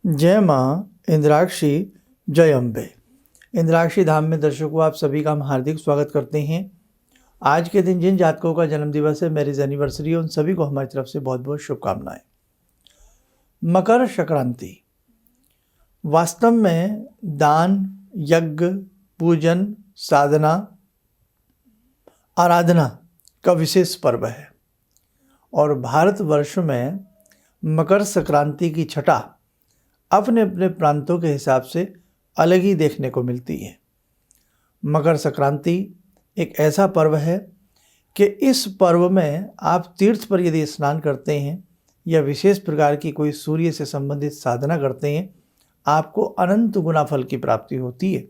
जय माँ इंद्राक्षी, जय अम्बे। इंद्राक्षी धाम में दर्शकों, आप सभी का हम हार्दिक स्वागत करते हैं। आज के दिन जिन जातकों का जन्म दिवस है, मैरिज एनिवर्सरी है, उन सभी को हमारी तरफ से बहुत बहुत शुभकामनाएं। मकर संक्रांति वास्तव में दान, यज्ञ, पूजन, साधना, आराधना का विशेष पर्व है और भारतवर्ष में मकर संक्रांति की छटा अपने अपने प्रांतों के हिसाब से अलग ही देखने को मिलती है। मकर संक्रांति एक ऐसा पर्व है कि इस पर्व में आप तीर्थ पर यदि स्नान करते हैं या विशेष प्रकार की कोई सूर्य से संबंधित साधना करते हैं, आपको अनंत गुना फल की प्राप्ति होती है।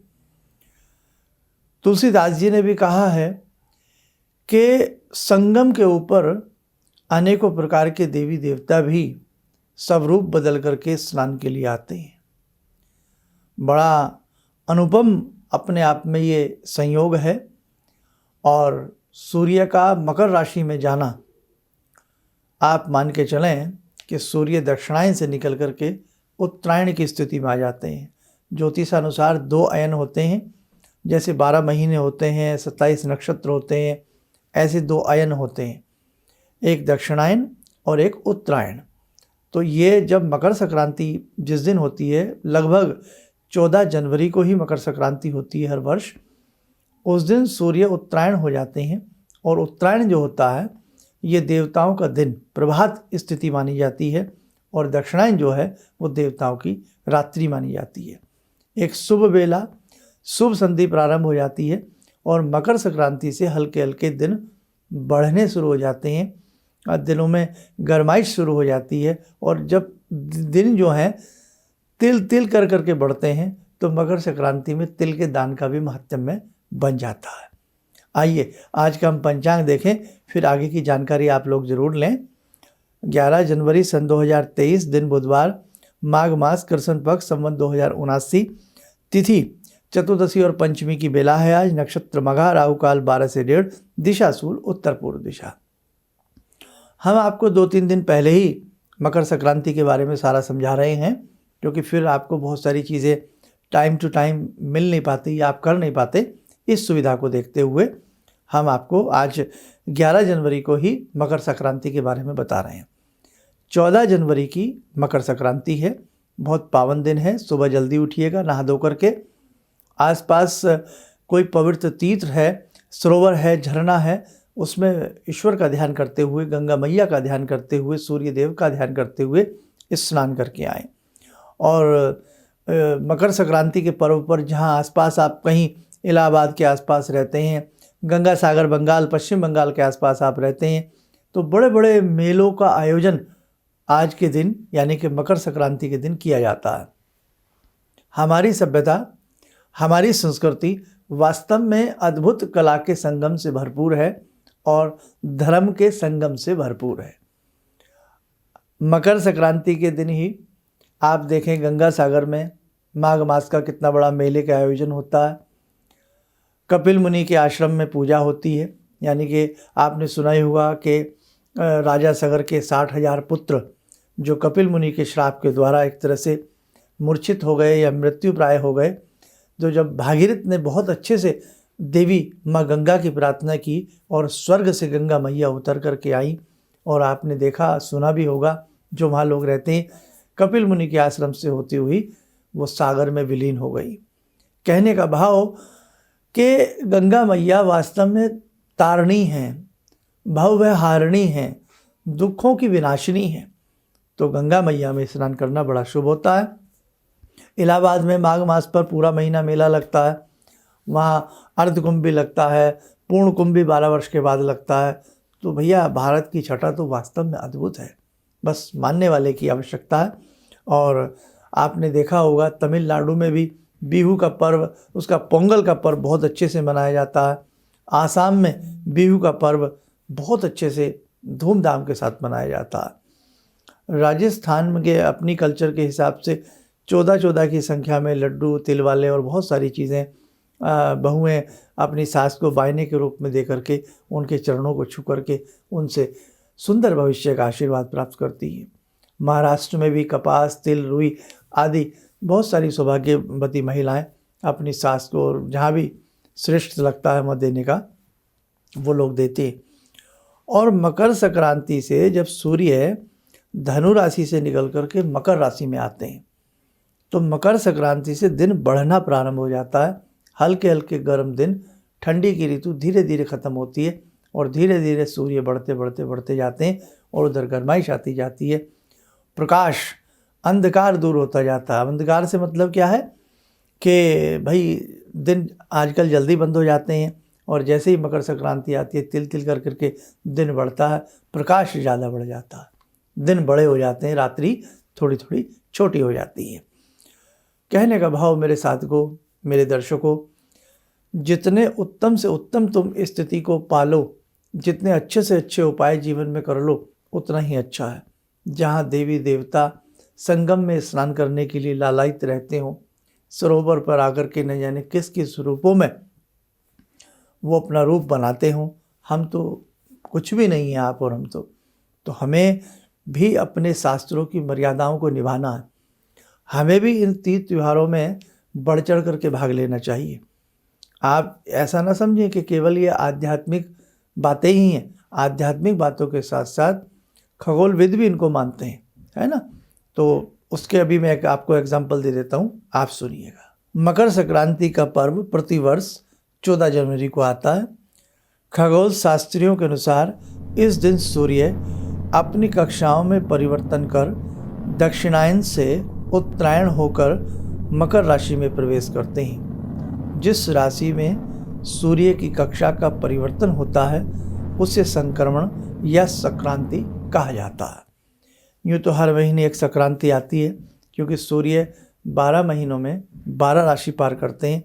तुलसीदास जी ने भी कहा है कि संगम के ऊपर अनेकों प्रकार के देवी देवता भी सब रूप बदल करके स्नान के लिए आते हैं। बड़ा अनुपम अपने आप में ये संयोग है और सूर्य का मकर राशि में जाना, आप मान के चलें कि सूर्य दक्षिणायन से निकल करके उत्तरायण की स्थिति में आ जाते हैं। ज्योतिषानुसार 2 अयन होते हैं, जैसे 12 महीने होते हैं, 27 नक्षत्र होते हैं, ऐसे 2 अयन होते हैं, एक दक्षिणायन और एक उत्तरायण। तो ये जब मकर संक्रांति जिस दिन होती है, लगभग 14 जनवरी को ही मकर संक्रांति होती है हर वर्ष, उस दिन सूर्य उत्तरायण हो जाते हैं। और उत्तरायण जो होता है ये देवताओं का दिन, प्रभात स्थिति मानी जाती है, और दक्षिणायन जो है वो देवताओं की रात्रि मानी जाती है। एक शुभ बेला, शुभ संधि प्रारंभ हो जाती है और मकर संक्रांति से हल्के हल्के दिन बढ़ने शुरू हो जाते हैं, दिनों में गर्माइश शुरू हो जाती है। और जब दिन जो हैं तिल तिल कर करके बढ़ते हैं, तो मकर संक्रांति में तिल के दान का भी महात्म्य बन जाता है। आइए आज का हम पंचांग देखें, फिर आगे की जानकारी आप लोग ज़रूर लें। 11 जनवरी सन 2023, दिन बुधवार, माघ मास, कृष्ण पक्ष, संवत 2079, तिथि चतुर्दशी और पंचमी की बेला है आज। नक्षत्र मघा, राहु काल 12 से 1:30, दिशा सूल उत्तर पूर्व दिशा। हम आपको 2-3 दिन पहले ही मकर संक्रांति के बारे में सारा समझा रहे हैं, क्योंकि फिर आपको बहुत सारी चीज़ें टाइम टू टाइम मिल नहीं पाती या आप कर नहीं पाते। इस सुविधा को देखते हुए हम आपको आज 11 जनवरी को ही मकर संक्रांति के बारे में बता रहे हैं। 14 जनवरी की मकर संक्रांति है, बहुत पावन दिन है। सुबह जल्दी उठिएगा, नहा धो करके आसपास कोई पवित्र तीर्थ है, सरोवर है, झरना है, उसमें ईश्वर का ध्यान करते हुए, गंगा मैया का ध्यान करते हुए, सूर्य देव का ध्यान करते हुए स्नान करके आएँ। और मकर संक्रांति के पर्व पर जहाँ आसपास आप कहीं इलाहाबाद के आसपास रहते हैं, गंगा सागर बंगाल, पश्चिम बंगाल के आसपास आप रहते हैं, तो बड़े बड़े मेलों का आयोजन आज के दिन यानी कि मकर संक्रांति के दिन किया जाता है। हमारी सभ्यता, हमारी संस्कृति वास्तव में अद्भुत कला के संगम से भरपूर है और धर्म के संगम से भरपूर है। मकर संक्रांति के दिन ही आप देखें गंगा सागर में माघ मास का कितना बड़ा मेले का आयोजन होता है। कपिल मुनि के आश्रम में पूजा होती है, यानी कि आपने सुना ही होगा कि राजा सगर के 60,000 पुत्र जो कपिल मुनि के श्राप के द्वारा एक तरह से मूर्छित हो गए या मृत्यु प्राय हो गए, तो जब भागीरथ ने बहुत अच्छे से देवी माँ गंगा की प्रार्थना की और स्वर्ग से गंगा मैया उतर करके आई, और आपने देखा सुना भी होगा, जो वहाँ लोग रहते हैं, कपिल मुनि के आश्रम से होती हुई वो सागर में विलीन हो गई। कहने का भाव कि गंगा मैया वास्तव में तारणी हैं, भव हारिणी हैं, दुखों की विनाशिनी हैं। तो गंगा मैया में स्नान करना बड़ा शुभ होता है। इलाहाबाद में माघ मास पर पूरा महीना मेला लगता है, वहाँ अर्धकुंभ भी लगता है, पूर्ण कुंभ भी 12 वर्ष के बाद लगता है। तो भैया भारत की छटा तो वास्तव में अद्भुत है, बस मानने वाले की आवश्यकता है। और आपने देखा होगा तमिलनाडु में भी बिहू का पर्व, उसका पोंगल का पर्व बहुत अच्छे से मनाया जाता है। आसाम में बिहू का पर्व बहुत अच्छे से धूमधाम के साथ मनाया जाता है। राजस्थान में के अपनी कल्चर के हिसाब से 14 की संख्या में लड्डू, तिल वाले और बहुत सारी चीज़ें बहुएं अपनी सास को वायने के रूप में दे करके उनके चरणों को छू करके उनसे सुंदर भविष्य का आशीर्वाद प्राप्त करती है। महाराष्ट्र में भी कपास, तिल, रुई आदि बहुत सारी सौभाग्यवती महिलाएं अपनी सास को जहाँ भी श्रेष्ठ लगता है मत देने का वो लोग देते हैं। और मकर संक्रांति से जब सूर्य धनु राशि से निकल करके मकर राशि में आते हैं तो मकर संक्रांति से दिन बढ़ना प्रारंभ हो जाता है। हल्के हल्के गर्म दिन, ठंडी की ऋतु धीरे धीरे ख़त्म होती है और धीरे धीरे सूर्य बढ़ते जाते हैं और उधर गर्माइश आती जाती है। प्रकाश, अंधकार दूर होता जाता है। अंधकार से मतलब क्या है कि भाई दिन आजकल जल्दी बंद हो जाते हैं और जैसे ही मकर संक्रांति आती है तिल तिल करके दिन बढ़ता है, प्रकाश ज़्यादा बढ़ जाता है, दिन बड़े हो जाते हैं, रात्रि थोड़ी थोड़ी छोटी हो जाती है। कहने का भाव मेरे साधकों, मेरे दर्शकों, जितने उत्तम से उत्तम तुम स्थिति को पालो, जितने अच्छे से अच्छे उपाय जीवन में कर लो उतना ही अच्छा है। जहाँ देवी देवता संगम में स्नान करने के लिए लालायित रहते हो, सरोवर पर आकर के न जाने किस किस रूपों में वो अपना रूप बनाते हो, हम तो कुछ भी नहीं है आप और हम तो हमें भी अपने शास्त्रों की मर्यादाओं को निभाना है। हमें भी इन तीज त्योहारों में बढ़ चढ़ करके भाग लेना चाहिए। आप ऐसा ना समझें कि केवल ये आध्यात्मिक बातें ही हैं, आध्यात्मिक बातों के साथ साथ खगोलविद भी इनको मानते हैं, है ना। तो उसके अभी मैं आपको एग्जाम्पल दे देता हूँ, आप सुनिएगा। मकर संक्रांति का पर्व प्रतिवर्ष 14 जनवरी को आता है। खगोल शास्त्रियों के अनुसार इस दिन सूर्य अपनी कक्षाओं में परिवर्तन कर दक्षिणायन से उत्तरायण होकर मकर राशि में प्रवेश करते हैं। जिस राशि में सूर्य की कक्षा का परिवर्तन होता है उसे संक्रमण या संक्रांति कहा जाता है। यूँ तो हर महीने एक संक्रांति आती है क्योंकि सूर्य 12 महीनों में 12 राशि पार करते हैं।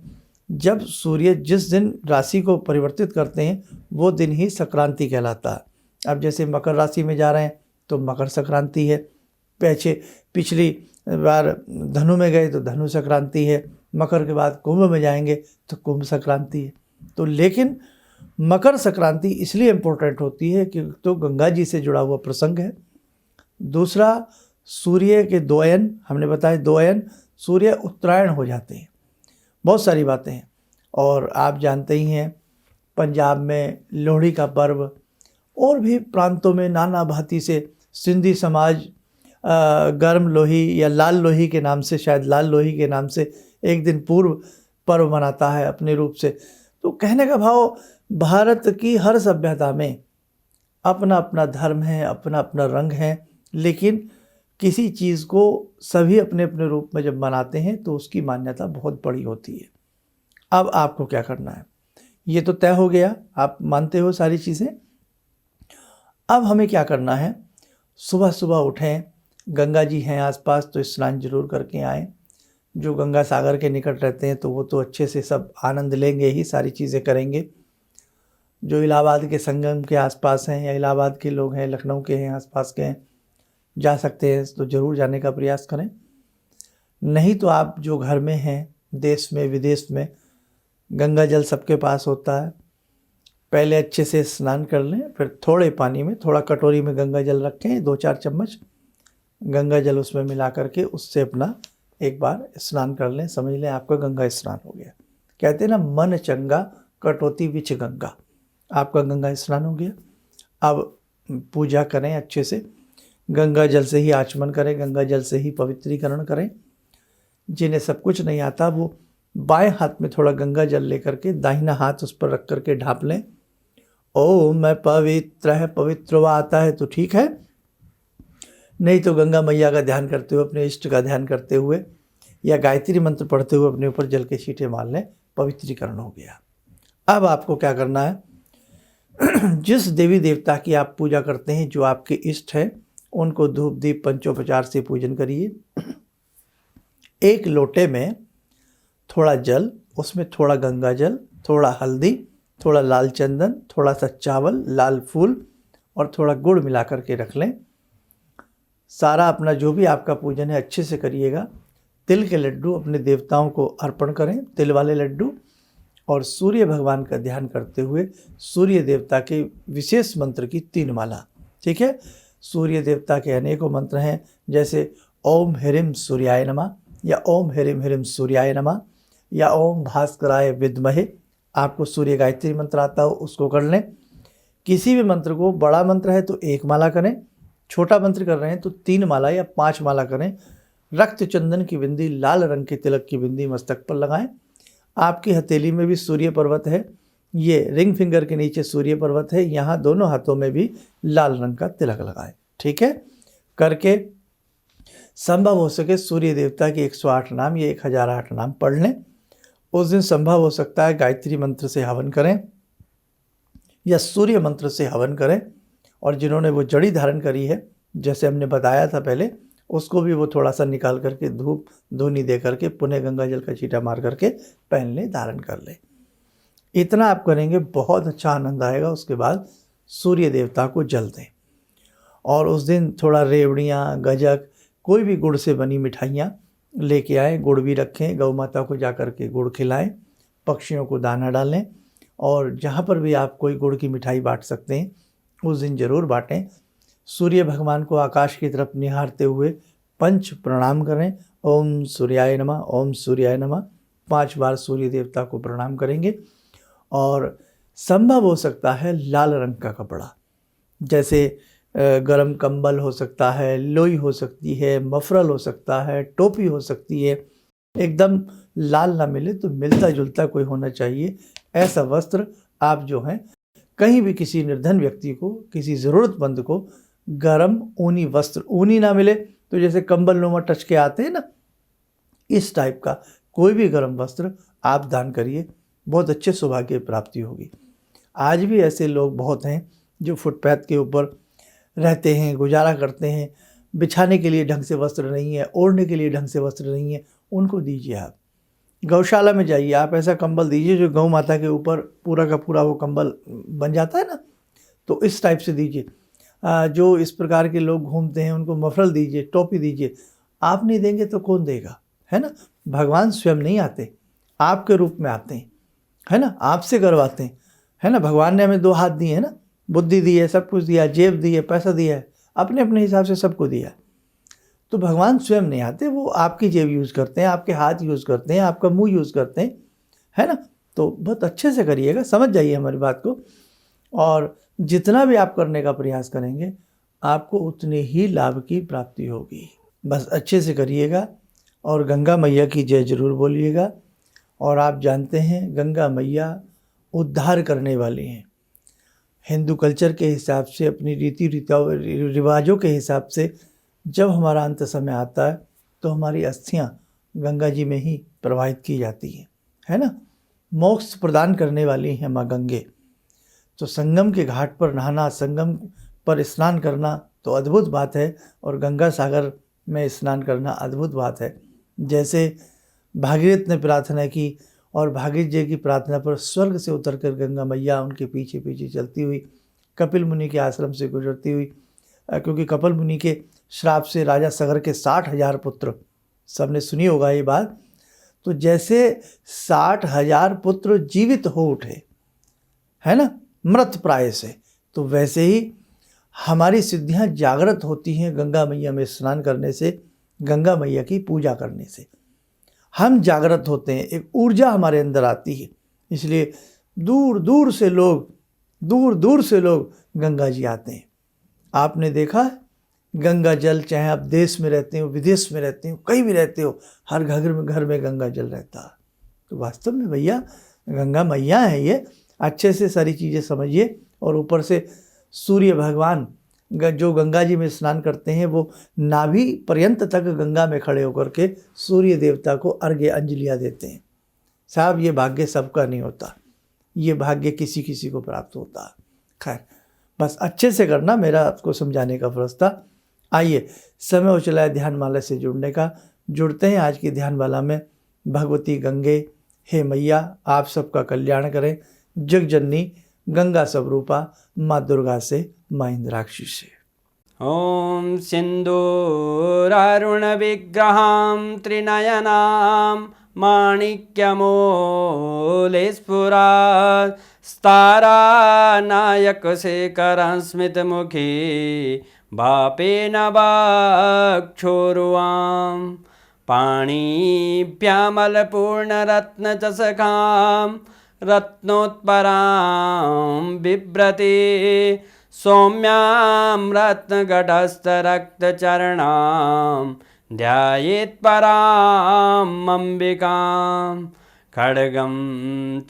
जब सूर्य जिस दिन राशि को परिवर्तित करते हैं वो दिन ही संक्रांति कहलाता है। अब जैसे मकर राशि में जा रहे हैं तो मकर संक्रांति है, पिछली बार धनु में गए तो धनु संक्रांति है, मकर के बाद कुंभ में जाएंगे तो कुंभ संक्रांति है। तो लेकिन मकर संक्रांति इसलिए इम्पोर्टेंट होती है कि तो गंगा जी से जुड़ा हुआ प्रसंग है। दूसरा, सूर्य के 2 अयन, हमने बताया 2 अयन, सूर्य उत्तरायण हो जाते हैं। बहुत सारी बातें हैं और आप जानते ही हैं पंजाब में लोहड़ी का पर्व और भी प्रांतों में नाना भांति से सिंधी समाज गर्म लोही या लाल लोही के नाम से, शायद लाल लोही के नाम से एक दिन पूर्व पर्व मनाता है अपने रूप से। तो कहने का भाव, भारत की हर सभ्यता में अपना अपना धर्म है, अपना अपना रंग है, लेकिन किसी चीज़ को सभी अपने अपने रूप में जब मनाते हैं तो उसकी मान्यता बहुत बड़ी होती है। अब आपको क्या करना है, ये तो तय हो गया, आप मानते हो सारी चीज़ें। अब हमें क्या करना है, सुबह सुबह उठें, गंगा जी हैं आसपास तो स्नान जरूर करके आएँ। जो गंगा सागर के निकट रहते हैं तो वो तो अच्छे से सब आनंद लेंगे ही, सारी चीज़ें करेंगे। जो इलाहाबाद के संगम के आसपास हैं या इलाहाबाद के लोग हैं, लखनऊ के हैं, आसपास के हैं, जा सकते हैं तो ज़रूर जाने का प्रयास करें। नहीं तो आप जो घर में हैं, देश में विदेश में, गंगा जल सबके पास होता है, पहले अच्छे से स्नान कर लें, फिर थोड़े पानी में, थोड़ा कटोरी में गंगा जल रखें, 2-4 चम्मच गंगा जल उसमें मिला करके उससे अपना एक बार स्नान कर लें। समझ लें आपका गंगा स्नान हो गया। कहते हैं ना, मन चंगा कटौती विच गंगा, आपका गंगा स्नान हो गया। अब पूजा करें अच्छे से, गंगा जल से ही आचमन करें, गंगा जल से ही पवित्रीकरण करें। जिन्हें सब कुछ नहीं आता वो बाएं हाथ में थोड़ा गंगा जल लेकर के दाहिना हाथ उस पर रख करके ढाँप लें। ओ मैं पवित्र है, पवित्र हुआ आता है तो ठीक है, नहीं तो गंगा मैया का ध्यान करते हुए, अपने इष्ट का ध्यान करते हुए या गायत्री मंत्र पढ़ते हुए अपने ऊपर जल के छींटे मार लें, पवित्रीकरण हो गया। अब आपको क्या करना है, जिस देवी देवता की आप पूजा करते हैं, जो आपके इष्ट हैं, उनको धूप दीप पंचोपचार से पूजन करिए। एक लोटे में थोड़ा जल, उसमें थोड़ा गंगा जल, थोड़ा हल्दी, थोड़ा लाल चंदन, थोड़ा सा चावल, लाल फूल और थोड़ा गुड़ मिला करके रख लें। सारा अपना जो भी आपका पूजन है अच्छे से करिएगा। तिल के लड्डू अपने देवताओं को अर्पण करें, तिल वाले लड्डू, और सूर्य भगवान का ध्यान करते हुए सूर्य देवता के विशेष मंत्र की 3 माला। ठीक है, सूर्य देवता के अनेकों मंत्र हैं, जैसे ओम ह्रीं सूर्याय नमः या ओम ह्रीं ह्रीं सूर्याय नमः या ओम भास्कराय विद्महे। आपको सूर्य गायत्री मंत्र आता हो उसको कर लें। किसी भी मंत्र को, बड़ा मंत्र है तो 1 माला करें, छोटा मंत्र कर रहे हैं तो 3 माला या 5 माला करें। रक्त चंदन की बिंदी, लाल रंग के तिलक की बिंदी मस्तक पर लगाएं। आपकी हथेली में भी सूर्य पर्वत है, ये रिंग फिंगर के नीचे सूर्य पर्वत है, यहाँ दोनों हाथों में भी लाल रंग का तिलक लगाएं। ठीक है, करके संभव हो सके सूर्य देवता के 108 नाम या 1008 नाम पढ़ लें। उस दिन संभव हो सकता है गायत्री मंत्र से हवन करें या सूर्य मंत्र से हवन करें। और जिन्होंने वो जड़ी धारण करी है, जैसे हमने बताया था पहले, उसको भी वो थोड़ा सा निकाल करके धूप धूनी दे करके पुनः गंगा जल का छींटा मार करके पहन ले, धारण कर ले। इतना आप करेंगे, बहुत अच्छा आनंद आएगा। उसके बाद सूर्य देवता को जल दें और उस दिन थोड़ा रेवड़ियाँ, गजक, कोई भी गुड़ से बनी मिठाइयाँ लेके आएँ, गुड़ भी रखें, गौ माता को जा कर के गुड़ खिलाएं, पक्षियों को दाना डालें और जहाँ पर भी आप कोई गुड़ की मिठाई बांट सकते हैं उस दिन ज़रूर बांटें। सूर्य भगवान को आकाश की तरफ निहारते हुए 5 प्रणाम करें। ओम सूर्याय नमः, ओम सूर्याय नमः 5 बार सूर्य देवता को प्रणाम करेंगे। और संभव हो सकता है लाल रंग का कपड़ा, जैसे गरम कंबल हो सकता है, लोई हो सकती है, मफरल हो सकता है, टोपी हो सकती है, एकदम लाल ना मिले तो मिलता जुलता कोई होना चाहिए। ऐसा वस्त्र आप जो हैं कहीं भी किसी निर्धन व्यक्ति को, किसी ज़रूरतमंद को गरम ऊनी वस्त्र, ऊनी ना मिले तो जैसे कंबल नुमा टच के आते हैं ना, इस टाइप का कोई भी गरम वस्त्र आप दान करिए, बहुत अच्छे सौभाग्य की प्राप्ति होगी। आज भी ऐसे लोग बहुत हैं जो फुटपाथ के ऊपर रहते हैं, गुजारा करते हैं, बिछाने के लिए ढंग से वस्त्र नहीं है, ओढ़ने के लिए ढंग से वस्त्र नहीं है, उनको दीजिए। आप गौशाला में जाइए, आप ऐसा कंबल दीजिए जो गौ माता के ऊपर पूरा का पूरा वो कंबल बन जाता है ना, तो इस टाइप से दीजिए। जो इस प्रकार के लोग घूमते हैं उनको मफरल दीजिए, टोपी दीजिए। आप नहीं देंगे तो कौन देगा, है ना। भगवान स्वयं नहीं आते, आपके रूप में आते हैं, है ना, आपसे करवाते हैं, है ना। भगवान ने हमें 2 हाथ दिए हैं ना, बुद्धि दी है, सब कुछ दिया, जेब दी है, पैसा दिया है, अपने अपने हिसाब से सबको दिया। तो भगवान स्वयं नहीं आते, वो आपकी जेब यूज़ करते हैं, आपके हाथ यूज़ करते हैं, आपका मुंह यूज़ करते हैं, है ना। तो बहुत अच्छे से करिएगा, समझ जाइए हमारी बात को। और जितना भी आप करने का प्रयास करेंगे आपको उतने ही लाभ की प्राप्ति होगी। बस अच्छे से करिएगा और गंगा मैया की जय जरूर बोलिएगा। और आप जानते हैं गंगा मैया उद्धार करने वाली हैं। हिंदू कल्चर के हिसाब से, अपनी रीति रिवाजों के हिसाब से जब हमारा अंत समय आता है तो हमारी अस्थियां गंगा जी में ही प्रवाहित की जाती हैं, है ना। मोक्ष प्रदान करने वाली हैं माँ गंगे। तो संगम के घाट पर नहाना, संगम पर स्नान करना तो अद्भुत बात है, और गंगा सागर में स्नान करना अद्भुत बात है। जैसे भागीरथ ने प्रार्थना की और भागीरथ जी की प्रार्थना पर स्वर्ग से उतरकर गंगा मैया उनके पीछे पीछे चलती हुई कपिल मुनि के आश्रम से गुजरती हुई, क्योंकि कपिल मुनि के श्राप से राजा सगर के 60,000 पुत्र, सबने सुनी होगा ये बात, तो जैसे 60,000 पुत्र जीवित हो उठे, है ना, मृत प्राय से, तो वैसे ही हमारी सिद्धियां जागृत होती हैं गंगा मैया में स्नान करने से, गंगा मैया की पूजा करने से हम जागृत होते हैं, एक ऊर्जा हमारे अंदर आती है। इसलिए दूर दूर से लोग गंगा जी आते हैं। आपने देखा है गंगा जल, चाहे आप देश में रहते हो, विदेश में रहते हो, कहीं भी रहते हो, हर घर में गंगा जल रहता है। तो वास्तव में भैया गंगा मैया है ये। अच्छे से सारी चीज़ें समझिए। और ऊपर से सूर्य भगवान जो गंगा जी में स्नान करते हैं वो नाभि पर्यंत तक गंगा में खड़े होकर के सूर्य देवता को अर्घ्य अंजलियाँ देते हैं। साहब ये भाग्य सबका नहीं होता, ये भाग्य किसी किसी को प्राप्त होता है। खैर बस अच्छे से करना, मेरा आपको समझाने का फर्ज था। आइए समय हो चला है ध्यानमाला से जुड़ने का। जुड़ते हैं आज की ध्यानमाला में। भगवती गंगे, हे मैया आप सबका कल्याण करें। जगजननी गंगा स्वरूपा माँ दुर्गा से, माँ इंद्राक्षी से। ॐ सिन्दूरारुणविग्रहां त्रिनयनां माणिक्यमूले स्फुरात् स्तारानायकशेखरं स्मितमुखी बापेन वक्षोरुवां पाणिभ्यामलपूर्णरत्नचषकां रत्नोत्परां बिभ्रति सौम्यां रत्नघटस्थरक्तचरणां ध्यायेत् पराम् अम्बिकां खड्गं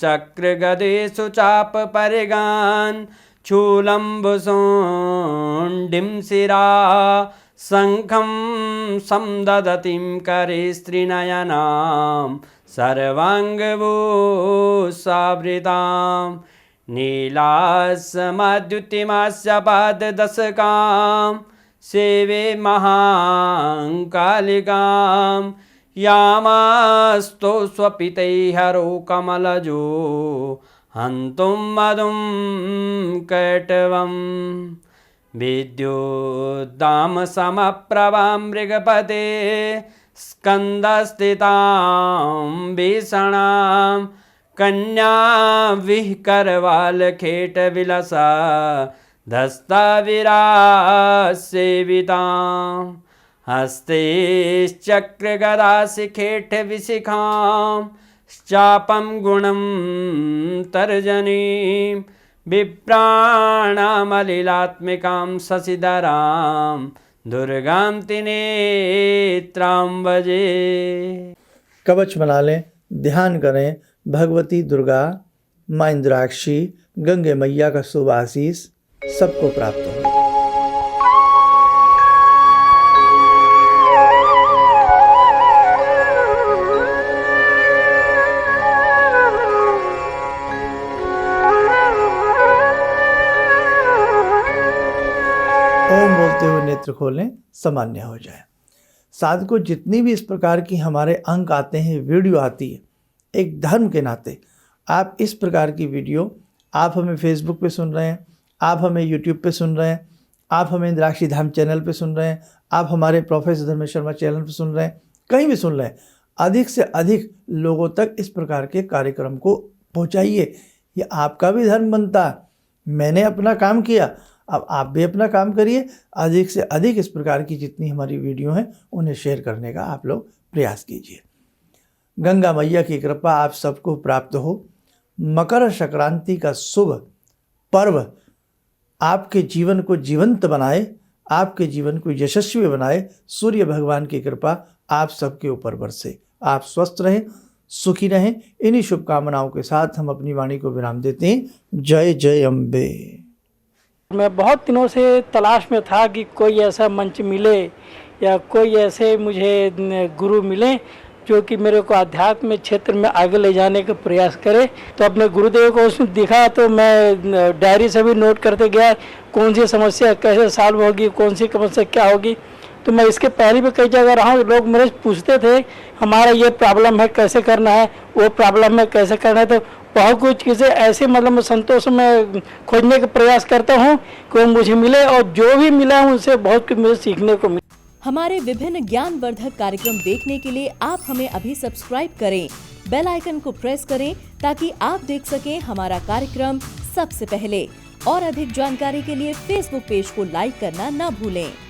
चक्रगदेषु चापपरिगान् चूलम्बुसुण्डिं शिरा शङ्खं संदधतीं करे स्त्रीनयनां सर्वाङ्गभूषावृतां नीलासमद्युतिमास्य पाददशकां सेवे महाकालिकां यामास्तो स्वपितैहरो कमलजो हन्तुं मधुं कैटवं विद्युद्दामसमप्रभां मृगपते स्कन्दस्थितां भीषणां कन्यां विहकरवालखेटविलसा धस्ताविरासेवितां हस्तैश्चक्रगदाशिखेटविशिखां चापं गुणं तर्जनीं विप्राणामलिलात्मिकां शशिधरां दुर्गां त्रिनेत्रां भजे। कवच बना लें, ध्यान करें, भगवती दुर्गा, माँ इंद्राक्षी, गंगे मैया का शुभ आशीष सबको प्राप्त हो। ओम बोलते हुए नेत्र खोलें, सामान्य हो जाए। साधकों, जितनी भी इस प्रकार की हमारे अंक आते हैं, वीडियो आती है, एक धर्म के नाते आप इस प्रकार की वीडियो, आप हमें फेसबुक पे सुन रहे हैं, आप हमें यूट्यूब पे सुन रहे हैं, आप हमें इंद्राक्षी धाम चैनल पे सुन रहे हैं, आप हमारे प्रोफेसर धर्मेश शर्मा चैनल पे सुन रहे हैं, कहीं भी सुन रहे हैं, अधिक से अधिक लोगों तक इस प्रकार के कार्यक्रम को पहुंचाइए। ये आपका भी धर्म बनता है। मैंने अपना काम किया, अब आप भी अपना काम करिए। अधिक से अधिक इस प्रकार की जितनी हमारी वीडियो हैं उन्हें शेयर करने का आप लोग प्रयास कीजिए। गंगा मैया की कृपा आप सबको प्राप्त हो। मकर संक्रांति का शुभ पर्व आपके जीवन को जीवंत बनाए, आपके जीवन को यशस्वी बनाए। सूर्य भगवान की कृपा आप सबके ऊपर बरसे। आप स्वस्थ रहें, सुखी रहें। इन्हीं शुभकामनाओं के साथ हम अपनी वाणी को विराम देते हैं। जय जय अम्बे। मैं बहुत दिनों से तलाश में था कि कोई ऐसा मंच मिले या कोई ऐसे मुझे गुरु मिले जो कि मेरे को आध्यात्म क्षेत्र में आगे ले जाने का प्रयास करे। तो अपने गुरुदेव को उसमें दिखा तो मैं डायरी से भी नोट करते गया, कौन सी समस्या कैसे सॉल्व होगी, कौन सी समस्या क्या होगी। तो मैं इसके पहले भी कई जगह रहा हूँ, लोग मेरे से पूछते थे हमारा ये प्रॉब्लम है कैसे करना है, वो प्रॉब्लम है कैसे करना है। तो बहुत कुछ चीज़ें ऐसे मतलब संतोष में खोजने का प्रयास करता हूँ कि वो मुझे मिले, और जो भी मिला है उनसे बहुत कुछ मुझे सीखने को मिला। हमारे विभिन्न ज्ञानवर्धक कार्यक्रम देखने के लिए आप हमें अभी सब्सक्राइब करें, बेल आइकन को प्रेस करें ताकि आप देख सकें हमारा कार्यक्रम सबसे पहले। और अधिक जानकारी के लिए फेसबुक पेज को लाइक करना न भूलें।